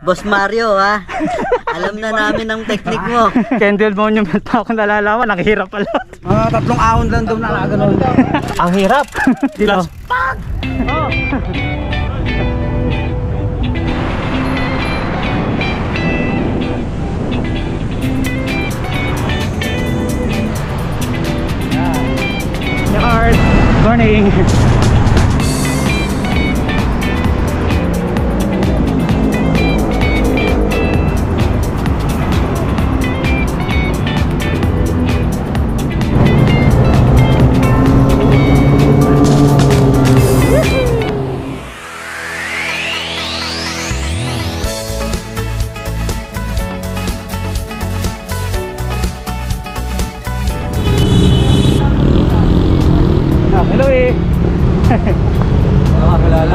Boss Mario ha. Alam na namin ang technique mo. Candle Monument pa ako nalalaman. Ang hirap pala. Mga 3 ahon lang daw na gano'n. Ang hirap. Dito. Oh. Hard. Morning. Hello eh.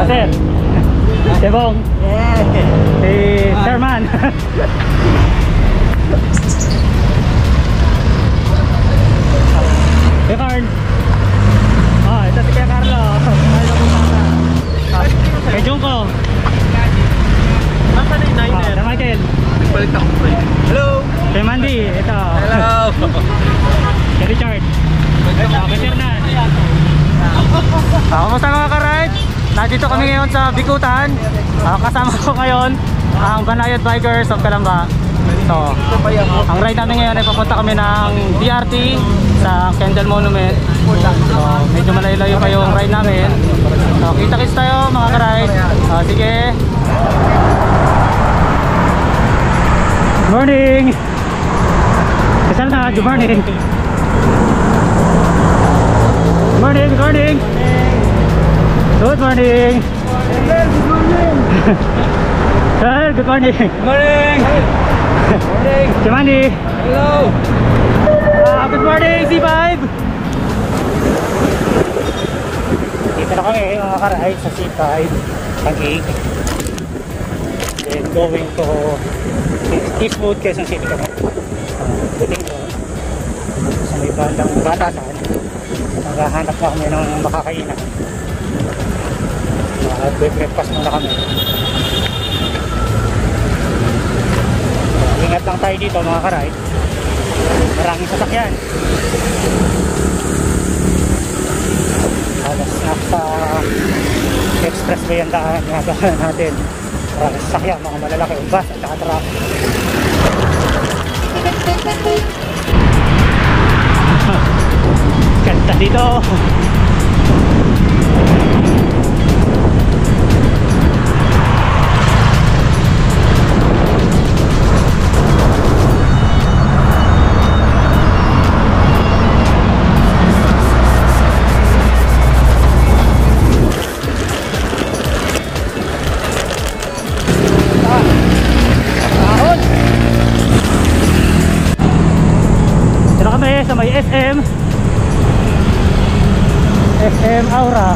Sir. Debong. Yeah. Si Sherman. Hey Carl. Oh, ito si Kuya Carlo. Kay Junko. Nasaan na yung niner? Kay Michael. Balik ako. Hello. Kay Mandy. Ito. Hello. Kay Richard. Kay Fernan. Kamusta mga ka-ride? Nandito kami ngayon sa Bikutan. Kasama ko ngayon ang Banayad Bikers of Calamba. So, ang ride namin ngayon ay papunta kami ng BRT sa Candle Monument. So, medyo malayo-layo pa yung ride namin. So, kita-kits tayo mga ka-ride. Sige. Good morning. Kasal na, good morning. Good morning, good morning. Good morning. Good morning. Sir, good morning. Good morning. Good morning. Kimani. Hello. Good morning, C5. Dito na kami mga ka-ride sa C5 Taguig. Then going to Eastwood, Quezon City kami. Buting doon sa may bandang Batasan. Naghahanap na kami ng makakainan. Breakfast muna kami. Ingat lang tayo dito mga ka-ride. Maraming sasakyan. Halos nasa expressway ang daan natin. Maraming sasakyan, mga malalaki bus at saka truck. Ganda dito. Dito kami sa may SM Aura.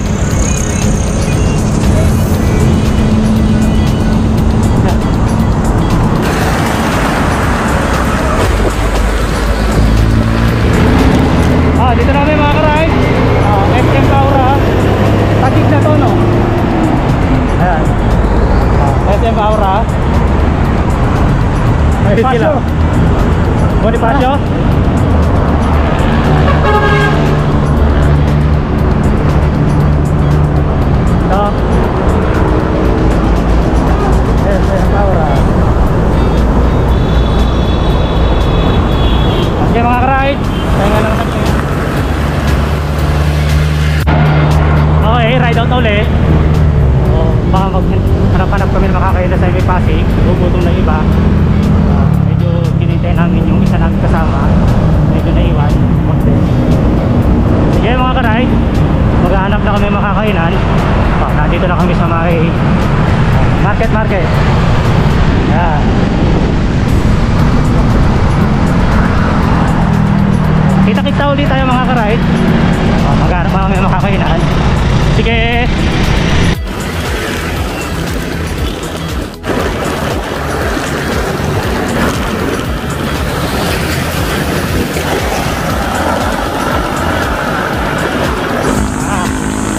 Dito namin mga ka-ride. SM Aura. Taguig na to, no? Ayan. SM Aura. Bonifacio. Bonifacio. Okay mga ka-ride, tayo lang natin. Okay, ride out na ulit. Baka maghanap-hanap kami na makakaila sa may Pasig. Gugutom na iba. Medyo tinintay namin yung isa namin kasama. Medyo naiwan. Sige mga ka-ride, maghahanap na kami makakainan. Nandito na kami sa may market. Ayan. Kita-kita ulit tayo mga ka-ride. Maghanap na kami makakainan. Sige.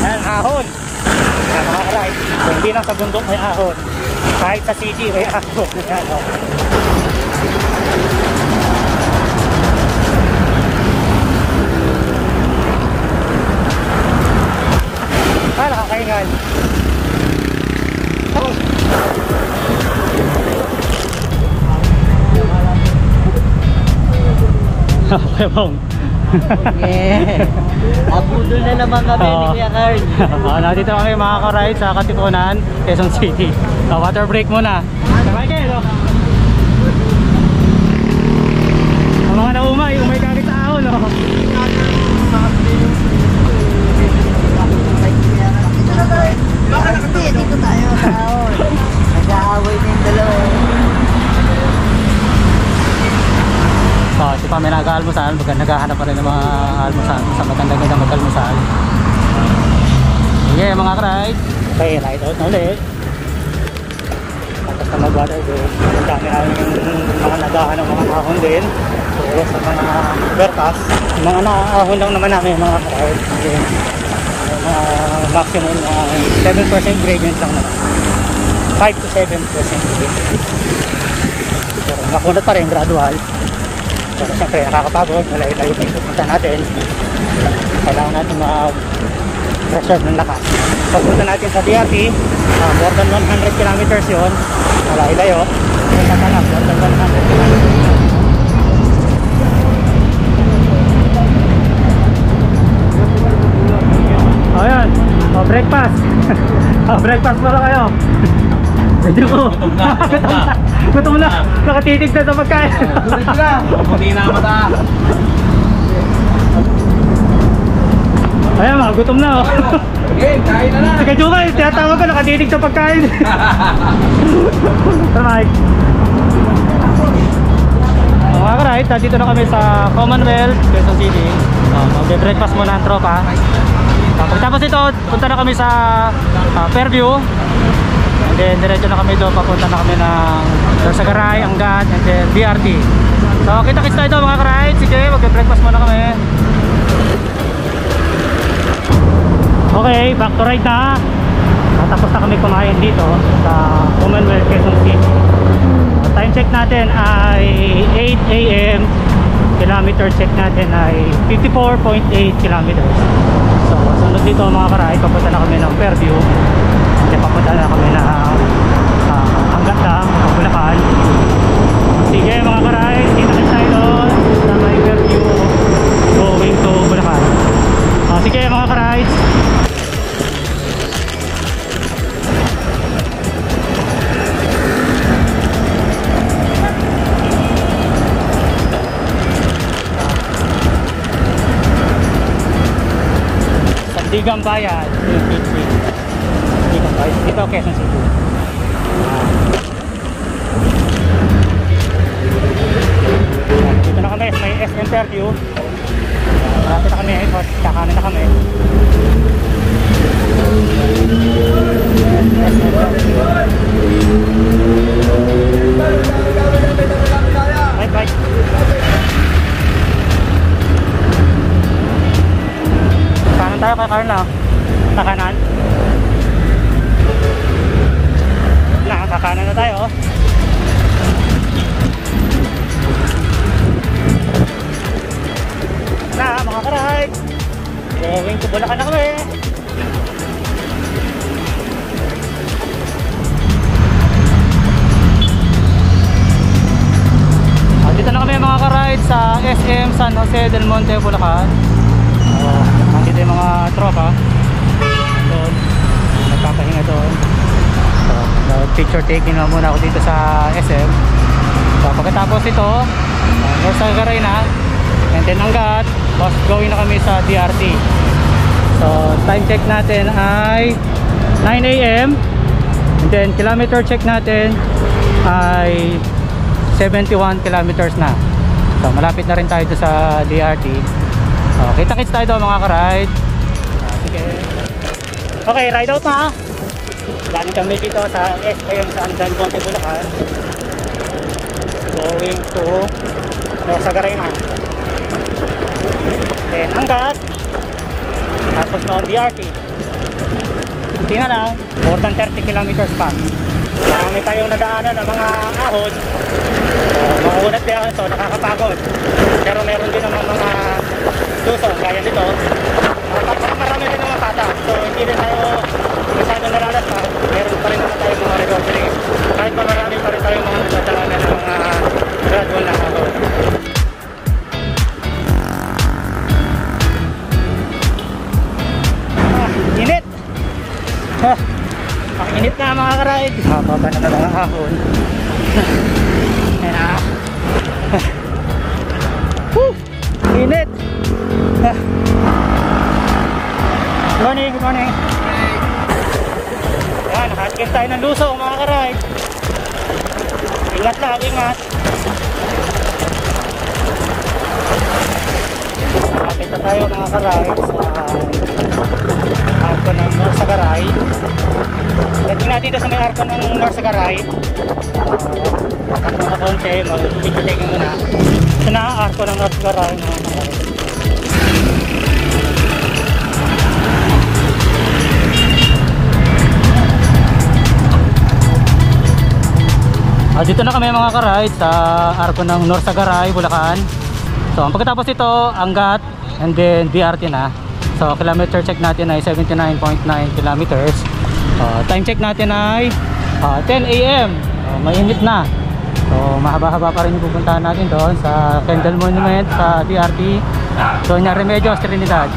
Ayan, ahon. Ayan mga ka-ride. Hindi lang sa bundok may ahon. Kahit sa city, kaya ako. Nakakaingal. Okay, bong. Yeah. Abudol na naman kami ni Kuya Carl. Nandito kami mga ka-ride sa Katipunan, Quezon City. Water break muna. Sabay kayo, no? Ang mga naumay, umay kagit sa ahon, no? Dito tayo sa ahon. Nag-aaway na yung dalawa. Si pa may nag-aalmusal, naghahanap pa rin ng mga almusal sa magandang mag-almusal. Okay, mga ka-ride. Okay, ride out na ulit. Tapos na mag-water break. Ang dami namin yung mga naghahanap ng mga ahon din. So, sa mga bertas. Mga naahon lang naman namin mga ka-ride. Okay. Maximum 7% gradient lang naman. 5 to 7% gradient. Pero makunat pa rin, gradual. Pero siyempre nakakapagod, malayo-layo na yung pupunta natin. Kailangan natin mag-preserve ng lakas. Pagpunta natin sa DRT, more than 100 kilometers yun. Malayo-layo. Punta ka lang, more than 100 kilometers. Ayan, breakfast. Breakfast pala kayo. Medyo ko. Gutom na. Nakatitig na sa pagkain. Hindi na mata. Ayan mga, gutom na. Okay, kain na na. Sige, Juga, tinatawag ko, nakatitig sa pagkain. Alright. Mga ka-ride, dito na kami sa Commonwealth, Quezon City. Mag-breakfast muna ang tropa. Pagkatapos ito, punta na kami sa Fairview. And then diretso na kami doon, papunta na kami ng Sagaray, Angat, and then BRT. So kita-kits tayo mga ka-ride. Sige, mag-breakfast muna kami. Okay, back to ride na. Tapos na kami kumain dito sa Commonwealth, Quezon City. Time check natin ay 8 AM. Kilometer check natin ay 54.8 kilometers. So sunod dito mga ka-ride, papunta na kami ng Fairview. Kasi papunta na kami na Angat lang, Bulacan. Sige mga ka-ride, kita-kits tayo doon sa may Fairview going to Bulacan. Sige mga ka-ride. Sandigan Bayan, Sandigan Bayan, dito Quezon City. Dito na kami, may SM Fairview. Malapit na kami, kakanan na kami. Bye bye. Kanan tayo kay Carla. Kakanan. Kakanan na tayo. Mga ka-ride. Going to Bulacan na kami. Dito na kami mga ka-ride sa SM San Jose del Monte, Bulacan. Nandito yung mga tropa doon, nagpapahinga doon. So, picture taking na muna ako dito sa SM. So, pagkatapos ito, North Sagaray na, and then Angat, going na kami sa DRT. So time check natin ay 9 AM, and then kilometer check natin ay 71 kilometers na. So malapit na rin tayo sa DRT. So kita-kits tayo doon mga ka-ride. Sige. Okay, ride out na. Galing kami dito sa SM San Monte, Bulacan. Going to Sagaray na. Then Angat. Tapos na DRT. Tingnan lang, more than 30 kilometers pa. Marami tayong nadaanan ng mga ahon. Makunat yan, so nakakapagod. Pero meron din naman mga lusong gaya nito. Marami din naman patak. So hindi rin tayo masyadong nalalaspan. Meron pa rin naman tayong mga recovery. Kahit pa marami pa rin tayong mga nadaanan ng mga gradual na ahon. Init! Ang init na mga ka-ride. Mababa na lang ang ahon. Ayan na. Init! Good morning, good morning. Ayan, nakatikin tayo ng lusong mga ka-ride. Ingat lang, ingat. Nakapit na tayo mga ka-ride sa arko ng North Sagaray. Dating natin dito sa may arko ng North Sagaray. Takbo na konti, mag-video-taking muna. Ito na ang arko ng North Sagaray. Dito na kami mga ka-ride sa arko ng North Sagaray, Bulacan. So ang pagkatapos ito, Angat and then BRT na. So kilometer check natin ay 79.9 kilometers. Time check natin ay 10 AM. Mainit na. So mahaba-haba pa rin yung pupuntahan natin doon sa Kendall Monument sa BRT. So Remedios, Trinidad.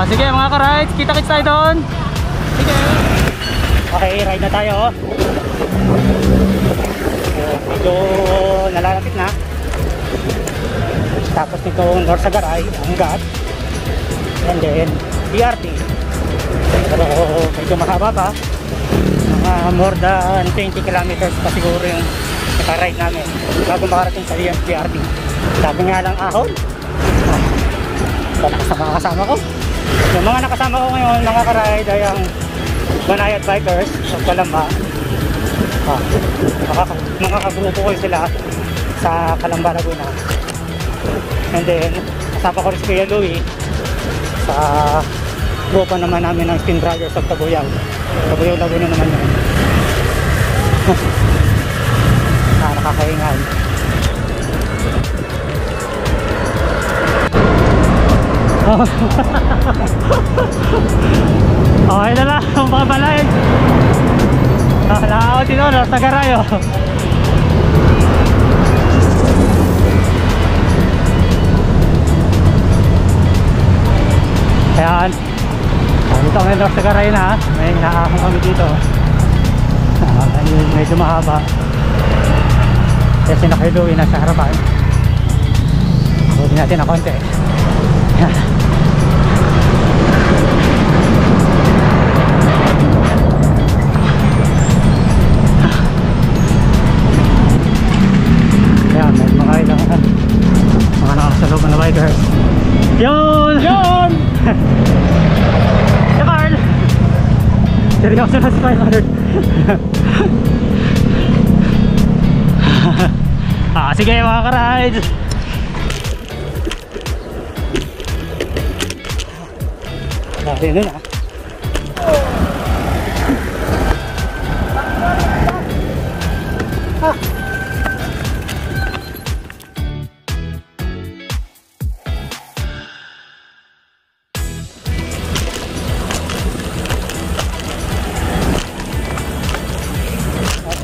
Sige mga ka-ride, kita-kits tayo doon. Sige. Okay, ride na tayo. Medyo nalalapit na. Tapos nitong North Sagaray, Angat, and then BRT. Pero medyo mahaba pa, mga more than 20 kilometers pa siguro yung nakaride namin bago makarating sa BRT. Sabi nga lang ahon. Tapos sa mga kasama ko, yung mga nakasama ko ngayon mga karide ay ang Banayad Bikers of Calamba. Mga kagrupo ko sila sa Calamba, Laguna. And then kasama ko rin si Kuya Louie sa grupo naman namin ng Spin Riders of Tabuyaw. Tabuyaw, Laguna naman yun. Nakakahingal. Okay na lang, babalain. Nakakawat dito, North Sagaray. Ayan, dito kami North Sagaray na. May naahong kami dito. Medyo mahaba kasi nakahiluwi na sa harapan. Buti natin na konti. Ayan, may mga ilang mga nakasalubong na bikers. Yun! Yun! Si Carl! Seryoso na si Carl. Sige mga ka-rides. Dati nun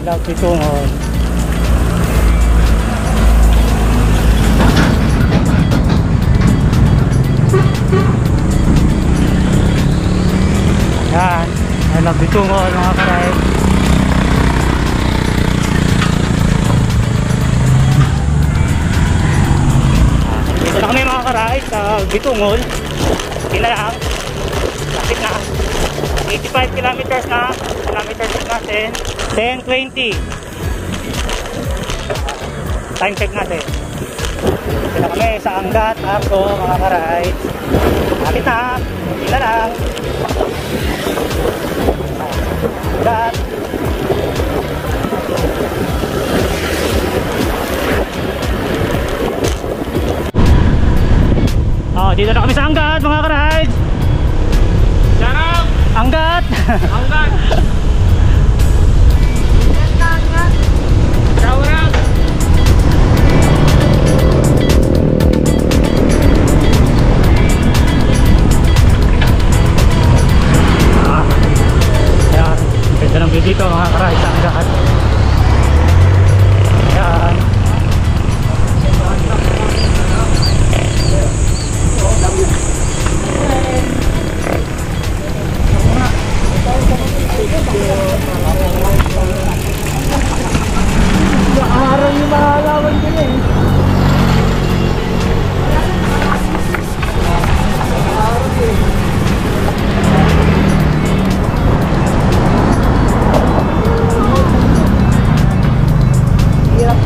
Love ito mo. Yan, I love ito mo mga ka-ride. Dito na kami mga ka-ride sa Bitungol. Pinalang, lapit na 85 kilometers na. Kilometers natin 10:20. Time check natin. Dito kami sa Angat, Arco mga ka-ride. Lapit na, hindi na lang. Angat. Dito na kami sa Angat mga ka-ride. Sarap! Angat! Angat!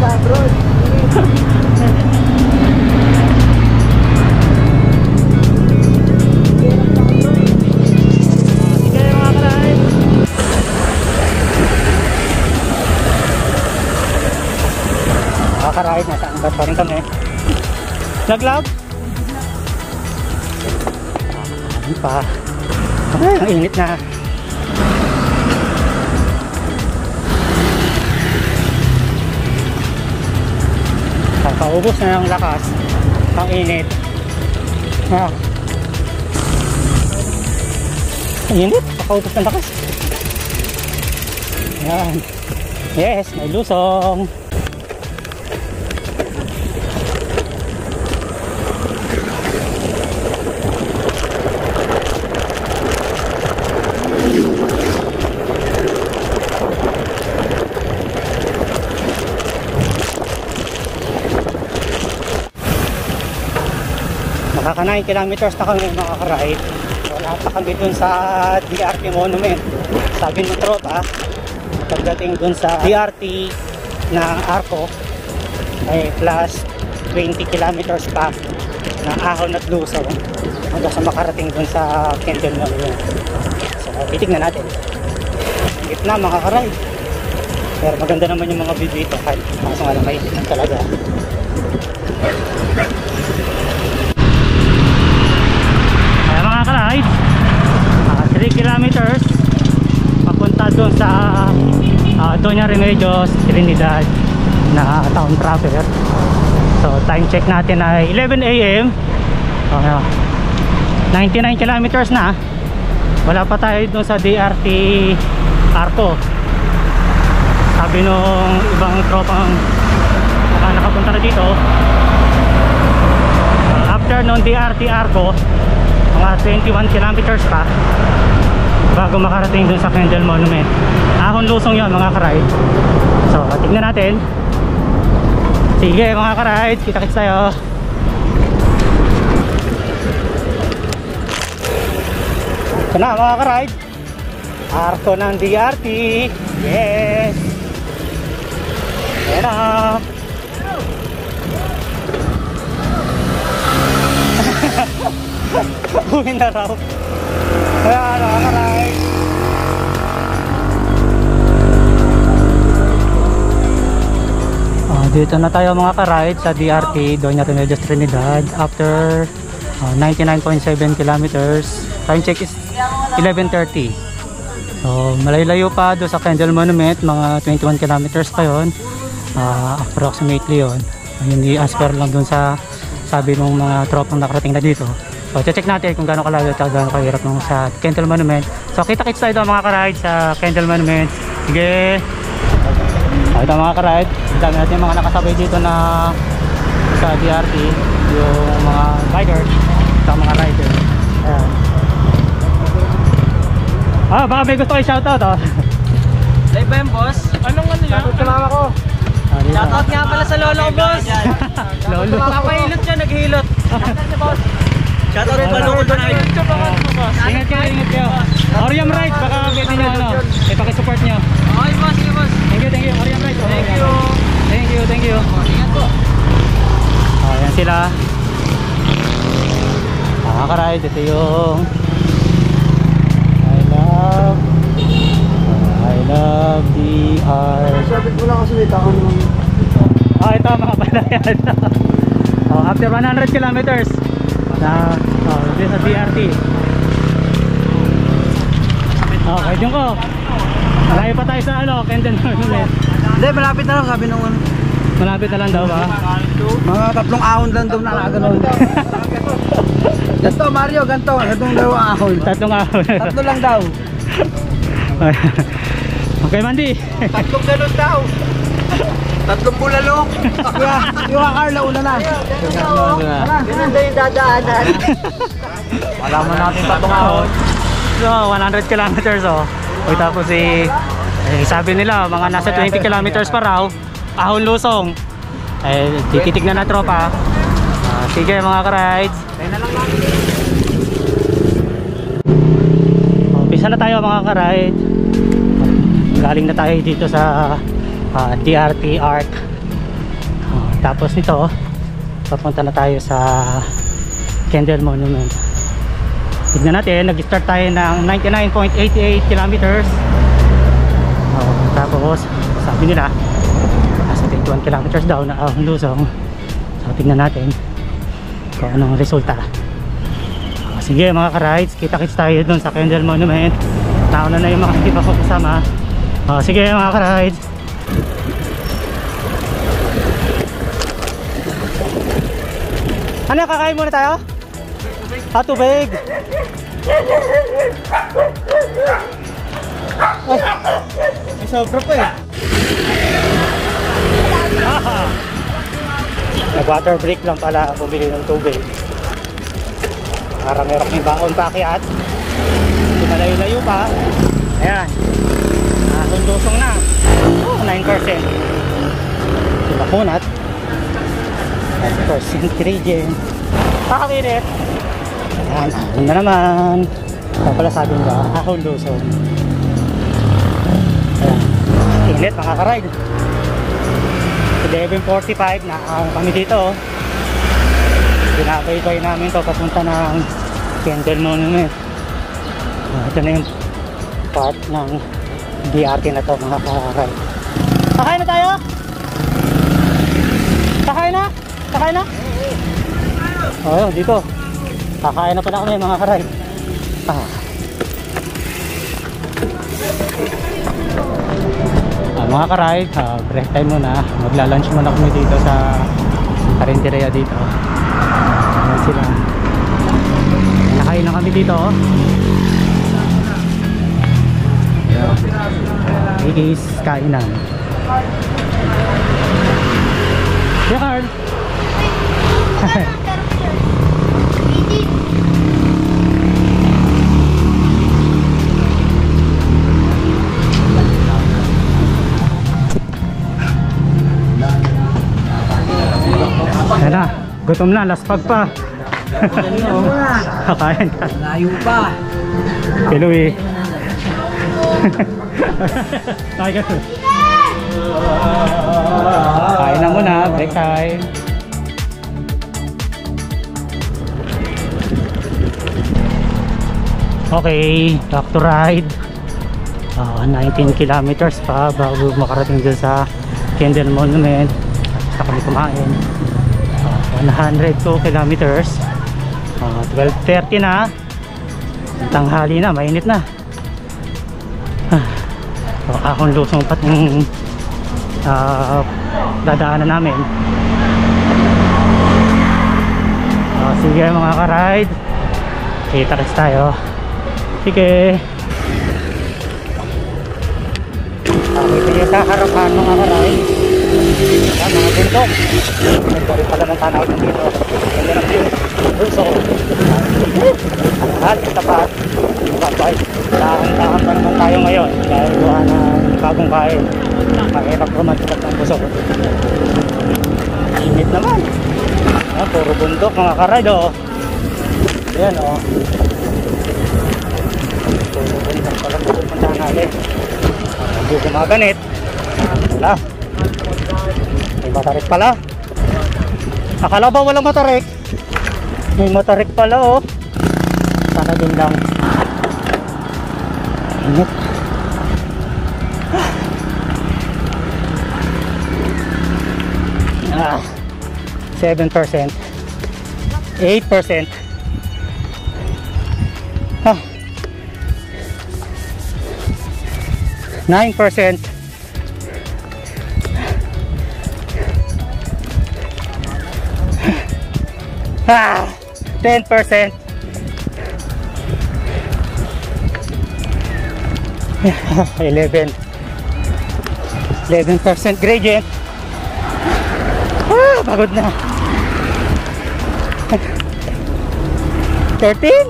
Sige mga ka-ride. Mga ka-ride, nasa angkat pa rin kami. Naglag? Ano pa? Ay, ang init na. Paubos na yung lakas. Ang init. Ah. Ang init. Paubos na lakas. Yan. Yes, may lusong. Nakaka 9 kilometers na kami mga ka-ride. Wala pa kami dun sa DRT Monument. Sabi ng tropa, pagdating dun sa DRT na Arco ay plus 20 kilometers pa na ahon at lusaw hanggang sa makarating dun sa Kendall Monument. So titignan natin. Gitna mga ka-ride. Pero maganda naman yung mga video dito kahit kaso nga lang mainit lang talaga. Mga ka-ride, 3 kilometers papunta doon sa Doña Remedios, Trinidad na town traveler. So time check natin ay 11 AM. 99 kilometers na. Wala pa tayo doon sa DRT Arco. Sabi nung ibang tropang nakapunta na dito, after nung DRT Arco mga 21 kilometers pa bago makarating dun sa Kendall Monument. Ahon lusong yun mga ka-ride. So tignan natin. Sige mga ka-ride, kita-kits tayo. Ito na mga ka-ride, Arco ng DRT. Yes, ayan na. Uwi na raw. Ayan, nakaka-ride. Dito na tayo mga ka-ride sa DRT Doña Remedios Trinidad after 99.7 kilometers. Time check is 11:30. So malayo-layo pa doon sa Kendall Monument, mga 21 kilometers pa yun. Approximately yun. Hindi as per lang doon sa sabi ng mga tropang nakarating na dito. So check natin kung gaano kalayo at gaano kahirap nung sa Kendall Monument. So kita-kits tayo mga ka-ride sa Kendall Monument. Sige. Ito mga ka-ride, dami natin yung mga nakasabay dito na sa DRT, yung mga bikers at mga rider. Ayan. Baka may gusto kayo shoutout Live ba yung boss? Anong ano yan? Salamat ko. Shoutout nga pala sa lolo ko boss. Lolo. Nakapahilot siya, naghihilot. Shoutout sa lolo ko doon. Ingat kayo. Oriam Ride, baka pwede nyo pakisupport nyo. Okay boss, sige boss. Thank you, Oriam Ride. Thank you. Ingat po. Ayan sila. Ka-ride, ito yung I love DR. Sabit mo lang kasi may tao naman. Ito mga palayan. After 100 kilometers na dito sa DRT. Okay, dyan ko. Malayo pa tayo sa Kendall Monument. Hindi, malapit na lang sabi nung ano. Malapit na lang daw ba? Mga 3 ahon lang daw na nakaganon. Ganto Mario, ganto. Ganitong 2 ahon. 3 ahon. 3 lang daw. Okay, Mandy. 3 galon daw. 3 bulalong. Yung Carla una na. Ganun daw yung dadaanan. Malaman natin 3 ahon. So, 100 kilometers tapos sabi nila mga nasa 20 kilometers pa raw. Ahon lusong. Titignan na tropa. Sige mga ka-rides. Umpisa na tayo mga ka-ride. Galing na tayo dito sa DRT Arc. Tapos nito, papunta na tayo sa Kendall Monument. Tignan natin, nag-start tayo ng 99.88 kilometers. Tapos sabi nila nasa 21 kilometers daw na ang lusong. So tignan natin kung anong resulta. Sige mga ka-rides, kita-kits tayo dun sa Kendall Monument. Nauna na yung mga hindi pa ko kasama. Sige mga ka-rides. Ano, kakain muna tayo? Tubig. Ay, may sobra pa eh. Nag-water break lang pala ako bumili ng tubig. Para meron may baon pa akyat. Hindi malayo-layo pa. Ayan. Tundusong na. 9%. Bakunat. 9% gradient. Pakawinit. Ayan. Ahon na naman. Ito pala sabi nila, ahon lusong. Ayan. Init mga ka-ride. 11:45 na kami dito. Binabaybay namin to papunta ng Kendall Monument. Ito na yung part ng BRT na to mga ka-ride. Kakain na tayo? Kakain na? Kakain na? Oo, dito. Kakain na pala kami mga ka-ride. Mga ka-ride, break time muna. Magla-lunch muna kami dito sa Carinderia dito. Ayan sila. Nakain na kami dito. Is kainan. Yeah, Carl. Ayan na, gutom na, laspag pa. Kakain ka. Layo pa. Piluwi. Kain na muna, break time. Okay, back to ride. 19 kilometers pa bago makarating dun sa Kendall Monument. Basta kami kumain. 102 kilometers. 12:30 na. Tanghali na, mainit na. Akong lusong pat ng dadaanan namin. Sige mga ka-ride, kita-kits tayo. Sige. Ito yung sa harapan mga ka-ride. Yan mga bundok. Ito rin pala ng tanaw dito. Ganda ng view. Lusong. At tapat. Bye. Tahan pa naman tayo ngayon dahil buwan ng bagong kain. Mahirap rumatipat ng busok. Init naman. Puro bundok mga ka-ride oh. Ayan oh. Puro bundok pala pupunta natin. Hindi gumaganit. Wala. May matarik pala. Akala ba walang matarik? May matarik pala oh. Sana din lang. Init. 7%, 8%, 9%, 10%, 11% gradient. Pagod na. 13?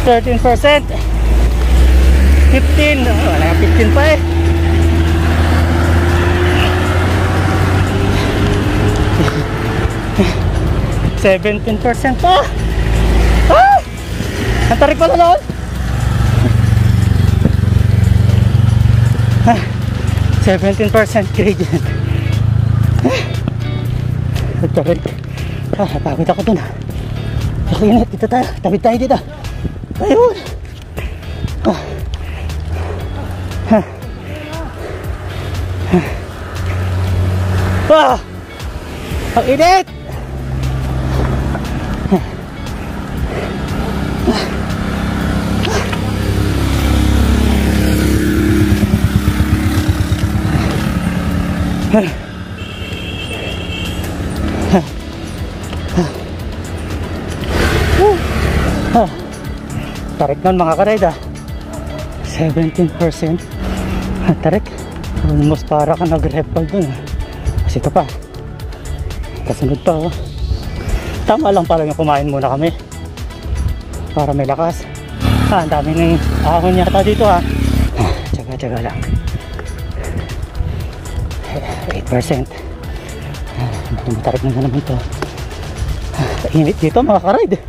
13%. 15. Wala nga 15 pa eh. 17% pa. Ang tarik pala doon. 17% gradient. Ito rin. Napagod ako dun. Init, dito tayo. Tabid tayo dito. Ayun. Ang init. Tarik nun mga karayda. 17%. Tarik. Almost para ka nag-repel dun. Kasi ito pa. Kasunod pa. Oh. Tama lang pala yung kumain muna kami. Para may lakas. Ang dami ng ahon yata dito ha. Tsaga-tsaga lang. 8%. Tarik na naman to. Init dito mga karayda.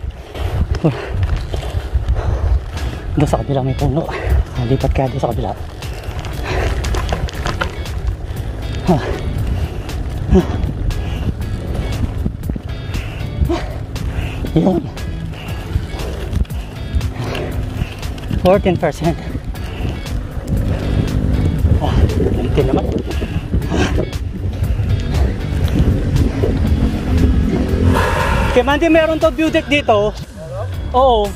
Doon sa kabila may puno. Lipat kaya doon sa kabila. Yun. 14%. Ganti naman. Kaya Mandy, meron to view deck dito. Oo.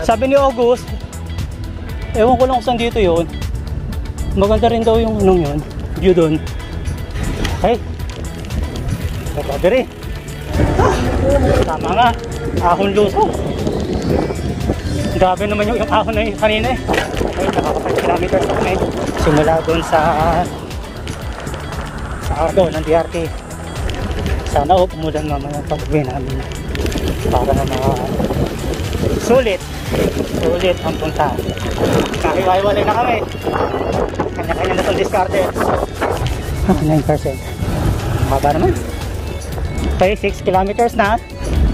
Sabi ni August, ewan ko lang kung saan dito yun. Maganda rin daw yung anong yun, view dun. Okay. Grabe rin. Tama nga, ahon luso. Grabe naman yung ahon na yun kanina eh. Okay, nakaka 5 kilometers na kami. Simula dun sa Ardo ng DRT. Sana umulan mamaya pag-uwi namin. Para na sulit ang punta. Kahiwa-hiwalay na kami. Kanya-kanya na itong discarte. 9%. Maba naman. Okay, 6 kilometers na.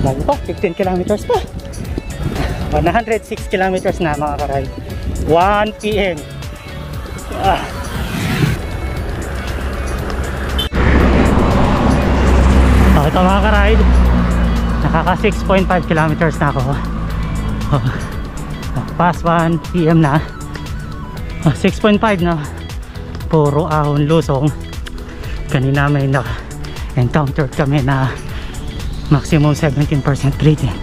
Lagi pa, 15 kilometers pa. 106 kilometers na mga karay. 1 PM. Ito mga karide, nakaka 6.5 kilometers na ako. Past 1 PM na. 6.5 na. Puro ahon lusong. Kanina may na-encounter kami na maximum 17% gradient.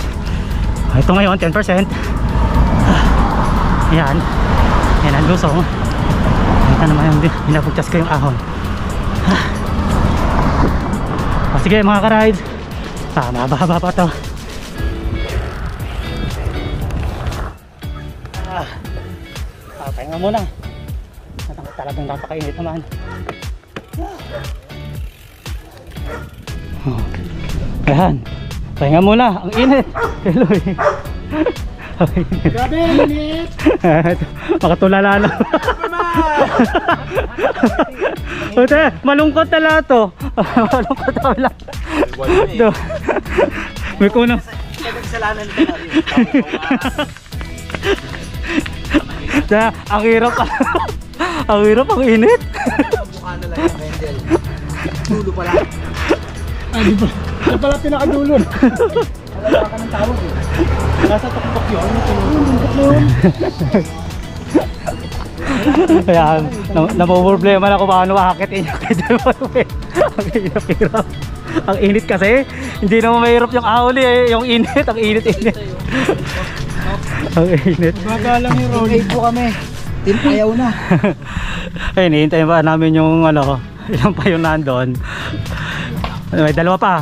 Ito ngayon 10%. Yan. Yan ang lusong. Ito naman yung binabugtas ko yung ahon. Sige mga ka-rides, mahaba-haba pa to. Pahinga muna. Talagang napakainit naman. Ayan, pahinga muna. Ang init. Keloy. Grabe, init. Makatulala na. Ute, malungkot na lahat to. Malungkot na lahat. May kunang Kasalanan ka na. Ang hirap. Ang hirap, ang init. mukha na lang yung handle. Dulo pala. Di ba? Ito pala pinakadulo. Wala ka ng tawag eh. Nasa tuktok yun. Kaya napoproblema na kung paano makakitin yung kay ang hirap-hirap. Ang init kasi. Hindi naman mahirap yung ahuli eh. Yung init, ang init-init. Ang init. Magalang yung roll. Eight po kami. Ayaw na. Ay, hinihintay pa namin yung ano, ilang pa yung nandun. May dalawa pa.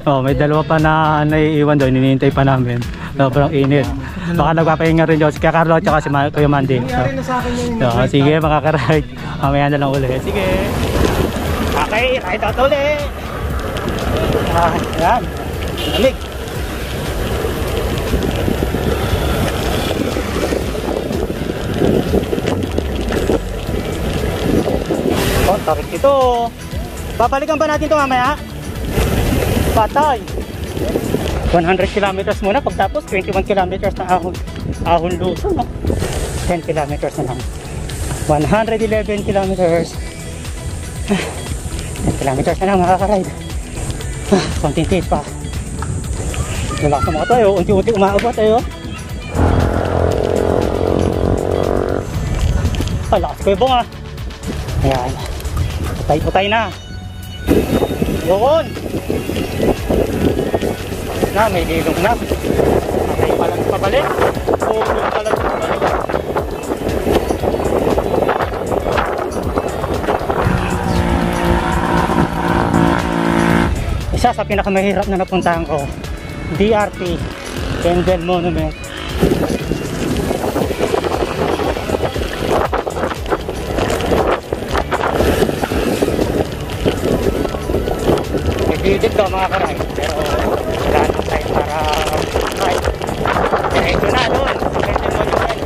Oh, may dalawa pa na naiiwan doon, hinihintay pa namin. Sobrang init. Baka nagpapahinga rin doon si Carlo at si Kuya Mandy. Nangyari na sa akin yung So, sige makaka-ride. Mamaya na lang ulit. Sige. Okay, ride out ulit. Ayan. Lamig. Oh, tarik ito. Babalikan ba natin ito mamaya? Patay. 100 kilometers muna pagtapos 21 kilometers na ahon luso, no? 10 kilometers na lang. 111 kilometers. 10 kilometers na lang makaka-ride. Konting tiis pa. Relax na mga tayo. Unti-unti umaabot tayo. Lakas ko yung bunga. Ayan. Utay-utay na. Yun. Na, may lilong na. Okay, palang pabalik. O, palang pabalik. Isa sa pinakamahirap na napuntahan ko, DRT, Kendall Monument. Nagdidig daw mga karay, pero wala nang time para ride. Diretso na doon sa Kendall Monument.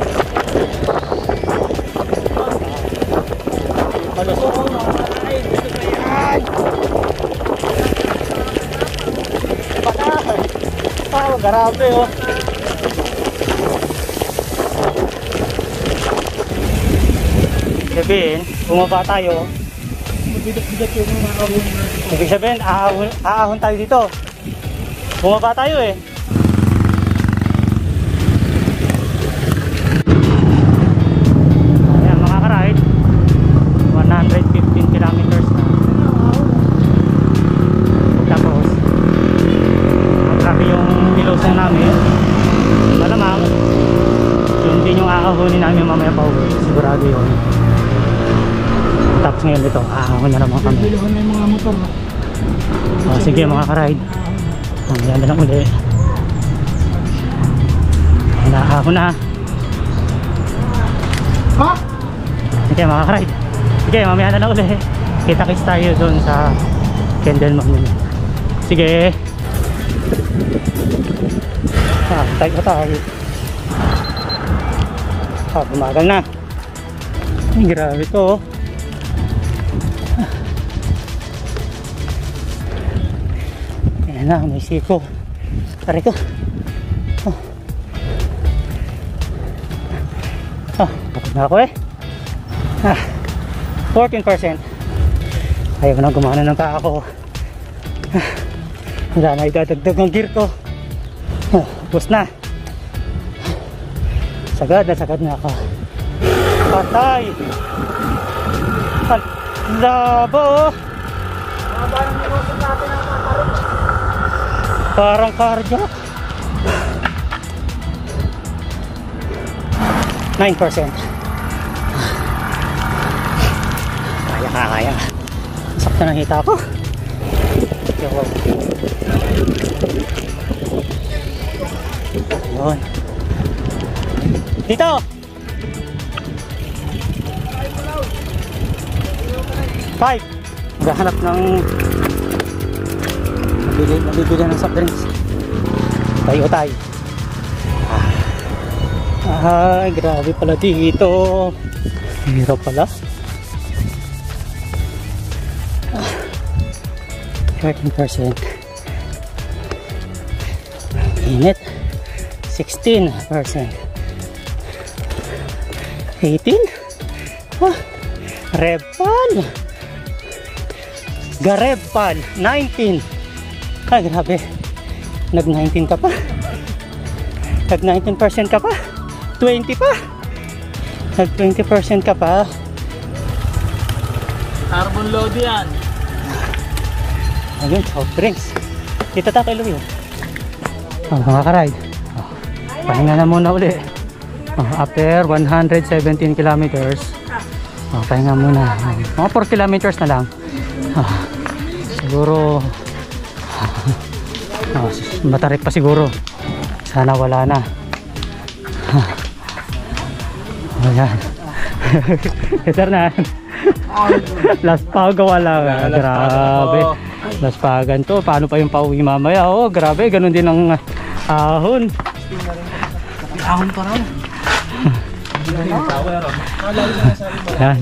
Malusok ko mga karay, dito ba yan? Oh, grabe oh. Sabihin, bumaba tayo. Mabigat yung mga ahon. Ibig sabihin, aahon tayo dito. Bumaba tayo eh. Ayan mga ka-ride, 115 kilometers na. Tapos grabe yung nilusan namin. Malamang yun din yung aahunin namin mamaya pa uwi. Sigurado yun. Tapos ngayon dito, aahon na naman kami. Sige mga ka-ride, mamaya na lang uli. Naahon na. Sige mga ka-ride, sige mamaya na lang uli. Kita-kits tayo doon sa Kendall Monument. Sige. Tayo pa tayo. Bumagal na. Ay, grabe to. Ayan na, may siko. Tari ko. Tapos na ako eh. 14%. Ayaw na gumana ng paa ko. Wala na idadagdag ng gear ko. Tapos na. Sagad na ako. Patay. Ang labo. Parang cardiac. 9%. Kaya. Sakto na hita ko. Yun. Dito. 5. Maghahanap ng mabibili ng soft drinks. Tayo. Ay, grabe pala dito. Hirap pala. 13%. Init. 16%. 18. Repal. Garepal. 19. Ay, grabe. Nag-19 ka pa. Nag-19% ka pa. 20 pa. Nag-20% ka pa. Carbon load yan. Ayun, soft drinks. Dito tayo kay Louie. Mga ka-ride. Pahinga na muna uli. After 117 kilometers. Pahinga muna. Mga 4 kilometers na lang. Siguro matarik pa siguro. Sana wala na. Ayan. Ito na. Last pag wala. Grabe. Last pagan to. Paano pa yung pauwi mamaya? Oh, grabe. Ganun din ang ahon. Ahon pa rin. Ayan.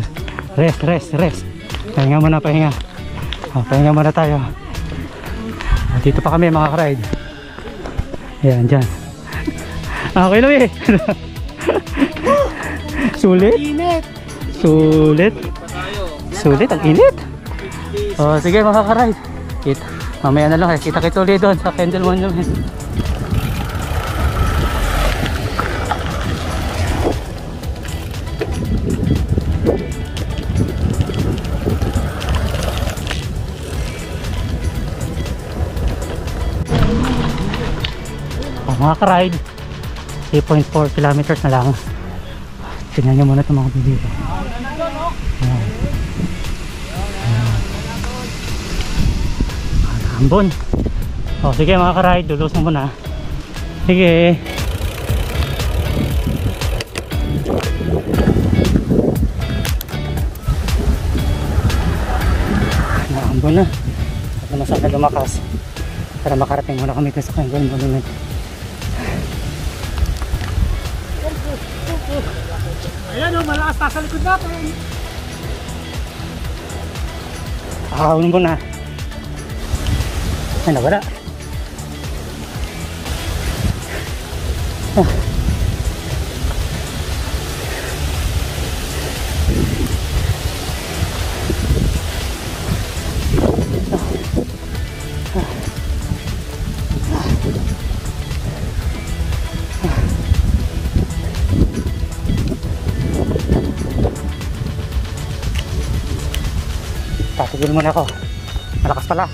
Rest. Pahinga muna. Pahinga muna tayo. Dito pa kami mga ka-ride. Ayan, dyan. Okay, Louie. Sulit. Init. Sulit. Sulit, ang init. Oh, sige mga ka-ride. Mamaya na lang eh. Kita-kita ulit doon sa Kendall Monument. Mga ka-ride, 3.4 kilometers na lang. Tingnan nyo muna itong mga video. Ambon. O sige mga ka-ride, dulusong muna. Sige. Ambon na. At naman na lumakas para makarating muna kami sa Kendall Monument. Ayan o, malakas na sa likod natin. Ahawin mo na. Ay, nawala. Tatigil muna ako. Malakas pala.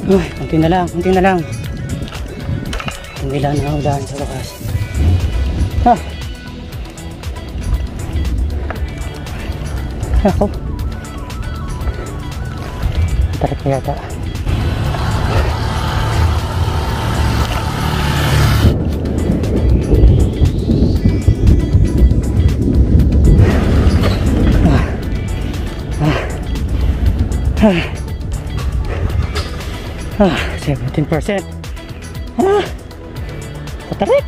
Uy, kunti na lang, kunti na lang. Hindi lang nangahudahan sa wakas. Ha! Ako. Tarik na yata. Ah. 17%. Patarik.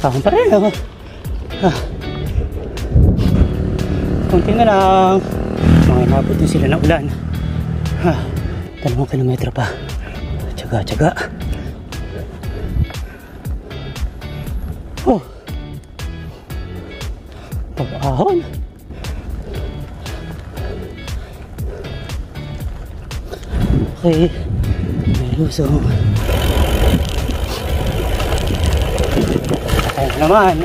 Kahon pa rin. Kunti na lang. Mga inabot na sila ng ulan. 2 kilometro pa. Tsaga, tsaga. Oh. Pag-ahon. Okay. May lusong. Ayun naman.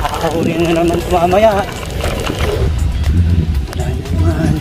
Nakakahuli na naman mamaya. Wala na naman.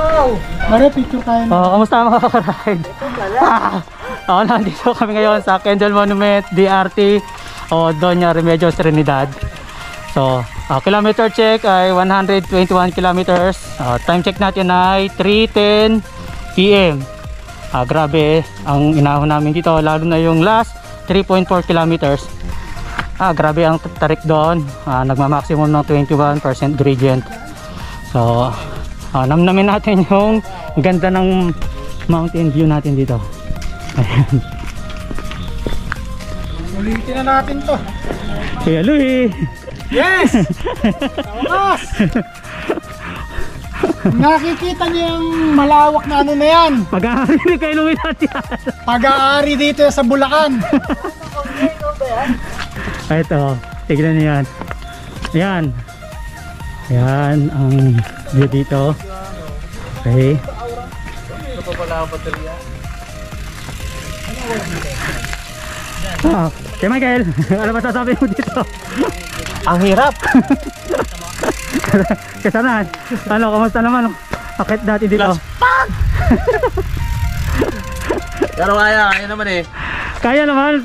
Wow! Mare, picture tayo na. Kamusta mga ka-ride? Nandito kami ngayon sa Kendall Monument, DRT o Doña Remedios Trinidad. So, kilometer check ay 121 kilometers. Time check natin ay 3:10 PM. Grabe ang inahon namin dito, lalo na yung last 3.4 kilometers. Grabe ang tarik doon. Nagma-maximum ng 21% gradient. So, namnamin natin yung ganda ng mountain view natin dito. Ayan. Ulitin na natin to. Kuya Louie! Yes! Tawas! Nakikita niyo yung malawak na ano na yan. Pag-aari ni kay Louie natin yan. Pag-aari dito sa Bulacan. Ito, tignan niyo yan. Ayan. Ayan ang view dito. Okay. Ito pa pala ang baterya. Okay Michael, ano ba sasabi mo dito? Ang hirap. Kasanan, kamusta naman? Akit dati dito. Pero kaya naman eh. Kaya naman,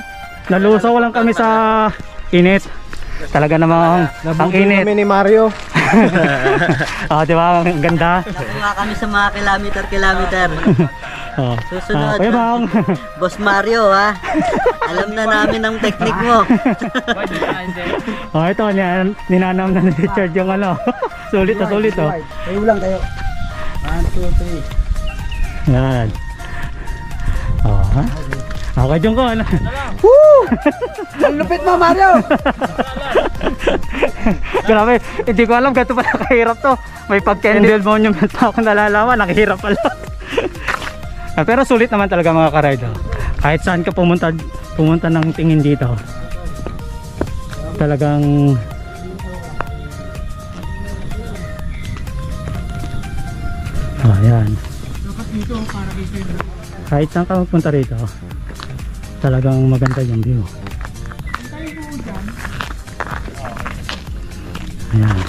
nalusaw lang kami sa init. Talaga namang ang init. Kami ni Mario. Diba, ang ganda. Nakuha kami sa mga kilometer. Susunod. Kuya Bang. Boss Mario ha. Alam na namin ang technique mo. Ito, ninanam na ni Richard yung ano. Sulit na sulit oh. Tayo lang tayo. 1, 2, 3. Yan. Okay, Jung ko. Woo! Ang lupit mo, Mario! Grabe, hindi ko alam ganito pala kahirap to. May pag-Kendall Monument pa ako nalalaman, nakahirap pala. Pero sulit naman talaga mga ka-ride. Kahit saan ka pumunta ng tingin dito. Talagang ayan. Kahit saan ka pupunta rito, talagang maganda yung view. Ayan.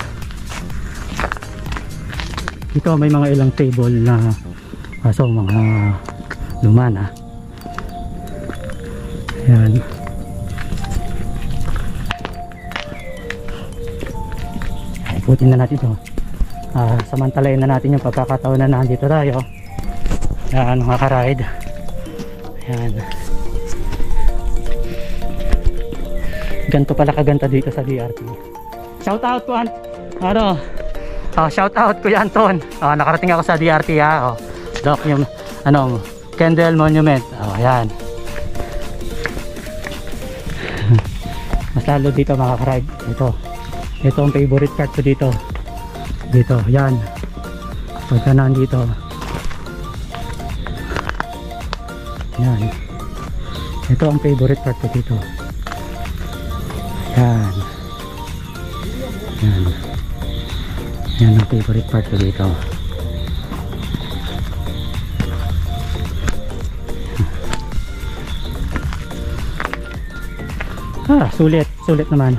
Dito may mga ilang table na kaso mga luma na. Ayan. Ikutin na natin ito. Samantalayin na natin yung pagkakataon na nandito tayo. Ayan mga ka-ride. Ayan. Ganto pala kaganta dito sa DRT. Shout out po shout out Kuya Anton. Nakarating ako sa DRT ha. Doc yung Kendall Monument. Ayan. Mas lalo dito mga ka-ride. Ito ang favorite part ko dito. Dito, yan. Pagka nandito. Yan. Ito ang favorite part ko dito. Yan. Yan. Yan ang favorite part ko dito. Sulit naman.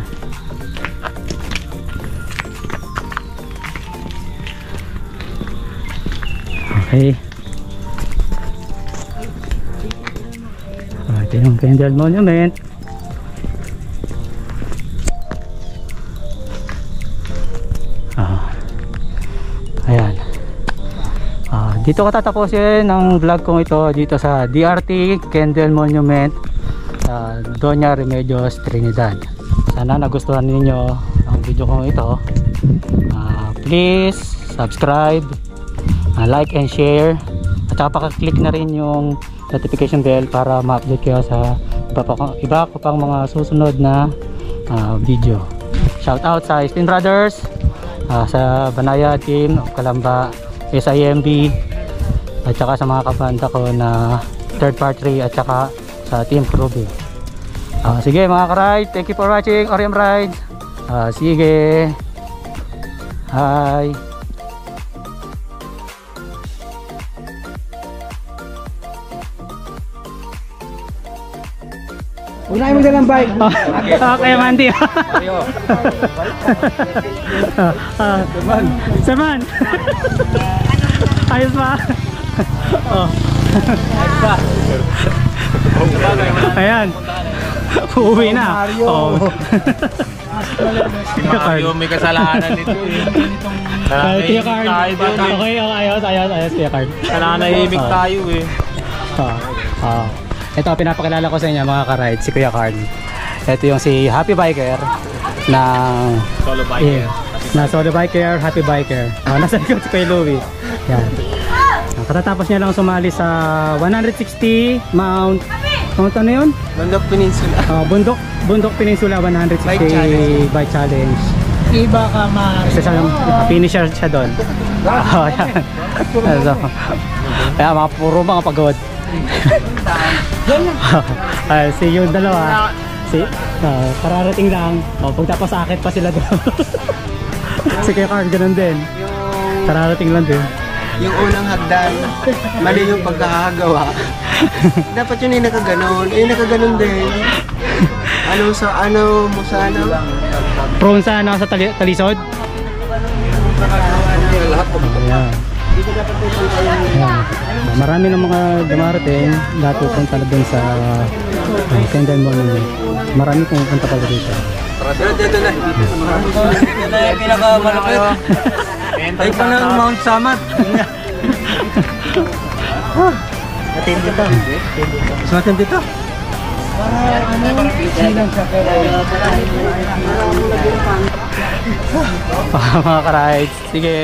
Okay. Ito yung Kendall Monument. Ayan. Dito ko tatapusin ang vlog kong ito dito sa DRT Kendall Monument sa Doña Remedios Trinidad. Sana nagustuhan ninyo ang video kong ito. Please subscribe, like and share, at paka-click na rin yung notification bell para ma-update kayo sa iba ko pang mga susunod na video. Shout out sa Spin Brothers, sa Banaya team of Calamba, SIMB, at saka sa mga kabanda ko na third party at saka sa Team Ruby. Sige mga ka-ride, thank you for watching Oriam Ride. Sige. Hi. Unahin mo dalang bike. Okay, Mandy. Serman. Ayos ba? Oh. Ayan. Uuwi na. Oh. Mario, may kasalanan nito eh. Kuya Card. Okay, ayos. Kuya Card. Nananahimik tayo eh. Ito, pinapakilala ko sa inyo mga ka-ride, si Kuya Card. Ito yung si Happy Biker na Solo biker. na solo biker, happy biker. Nasa likod si Kuya Louie. Yan. Katatapos niya lang sumali sa 160 Mount ano yun? Bundok Peninsula. Bundok Peninsula 160 bike challenge. Iba ka man. Isa siya, finisher siya doon. Yan. So, kaya puro mga pagod. Si yung dalawa, kararating lang. Pagtapos akit pa sila doon. Si Kuya Card, ganun din. Kararating lang din. Yung unang hagdan, mali yung pagkakagawa. Dapat yun ay nakaganon. Nakaganon din. Ano sa ano? Prone sa talisod? Ayan. Ayan. Marami ng mga dumarating. Dati punta na dun sa Tenden Mall. Marami pumunta pala dito. Dito na. Ito na yung pinakamalapit. Ay pa ng Mount Samat. Matindi to. Mas matindi to. Mga ka-rides. Sige.